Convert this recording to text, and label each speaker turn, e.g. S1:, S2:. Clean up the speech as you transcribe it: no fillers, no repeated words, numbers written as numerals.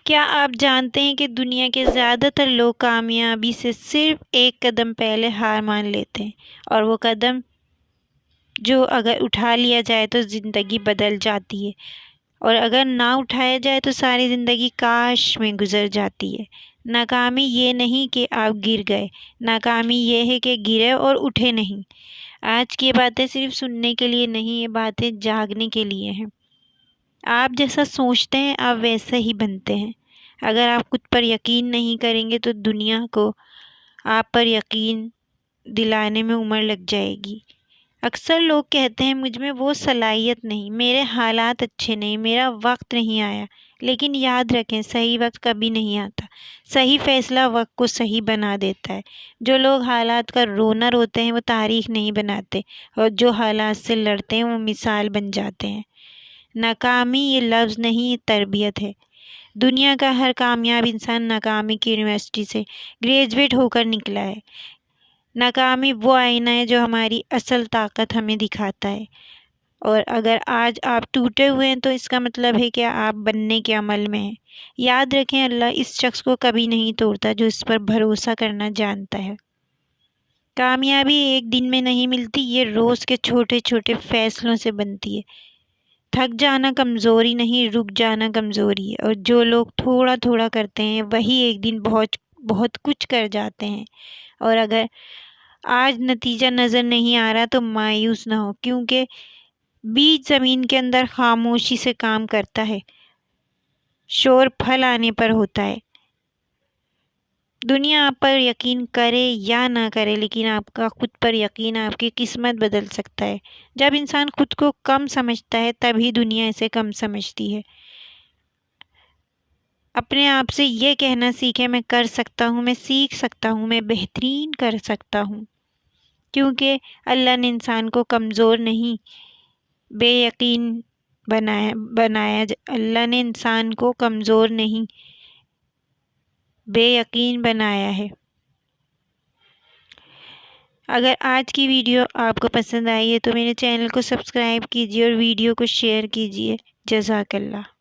S1: کیا آپ جانتے ہیں کہ دنیا کے زیادہ تر لوگ کامیابی سے صرف ایک قدم پہلے ہار مان لیتے ہیں، اور وہ قدم جو اگر اٹھا لیا جائے تو زندگی بدل جاتی ہے، اور اگر نہ اٹھایا جائے تو ساری زندگی کاش میں گزر جاتی ہے۔ ناکامی یہ نہیں کہ آپ گر گئے، ناکامی یہ ہے کہ گرے اور اٹھے نہیں۔ آج کی باتیں صرف سننے کے لیے نہیں، یہ باتیں جاگنے کے لیے ہیں۔ آپ جیسا سوچتے ہیں آپ ویسا ہی بنتے ہیں۔ اگر آپ خود پر یقین نہیں کریں گے تو دنیا کو آپ پر یقین دلانے میں عمر لگ جائے گی۔ اکثر لوگ کہتے ہیں مجھ میں وہ صلاحیت نہیں، میرے حالات اچھے نہیں، میرا وقت نہیں آیا۔ لیکن یاد رکھیں، صحیح وقت کبھی نہیں آتا، صحیح فیصلہ وقت کو صحیح بنا دیتا ہے۔ جو لوگ حالات کا رونا روتے ہیں وہ تاریخ نہیں بناتے، اور جو حالات سے لڑتے ہیں وہ مثال بن جاتے ہیں۔ ناکامی یہ لفظ نہیں، یہ تربیت ہے۔ دنیا کا ہر کامیاب انسان ناکامی کی یونیورسٹی سے گریجویٹ ہو کر نکلا ہے۔ ناکامی وہ آئینہ ہے جو ہماری اصل طاقت ہمیں دکھاتا ہے، اور اگر آج آپ ٹوٹے ہوئے ہیں تو اس کا مطلب ہے کہ آپ بننے کے عمل میں ہیں۔ یاد رکھیں، اللہ اس شخص کو کبھی نہیں توڑتا جو اس پر بھروسہ کرنا جانتا ہے۔ کامیابی ایک دن میں نہیں ملتی، یہ روز کے چھوٹے چھوٹے فیصلوں سے بنتی ہے۔ تھک جانا کمزوری نہیں، رک جانا کمزوری ہے، اور جو لوگ تھوڑا تھوڑا کرتے ہیں وہی ایک دن بہت کچھ کر جاتے ہیں۔ اور اگر آج نتیجہ نظر نہیں آ رہا تو مایوس نہ ہو، کیونکہ بیج زمین کے اندر خاموشی سے کام کرتا ہے، شور پھل آنے پر ہوتا ہے۔ دنیا آپ پر یقین کرے یا نہ کرے، لیکن آپ کا خود پر یقین آپ کی قسمت بدل سکتا ہے۔ جب انسان خود کو کم سمجھتا ہے تبھی دنیا اسے کم سمجھتی ہے۔ اپنے آپ سے یہ کہنا سیکھیں، میں کر سکتا ہوں، میں سیکھ سکتا ہوں، میں بہترین کر سکتا ہوں، کیونکہ اللہ نے انسان کو کمزور نہیں بے یقین بنایا۔ اللہ نے انسان کو کمزور نہیں بے یقین بنایا ہے۔ اگر آج کی ویڈیو آپ کو پسند آئی ہے تو میرے چینل کو سبسکرائب کیجیے اور ویڈیو کو شیئر کیجیے۔ جزاک اللہ۔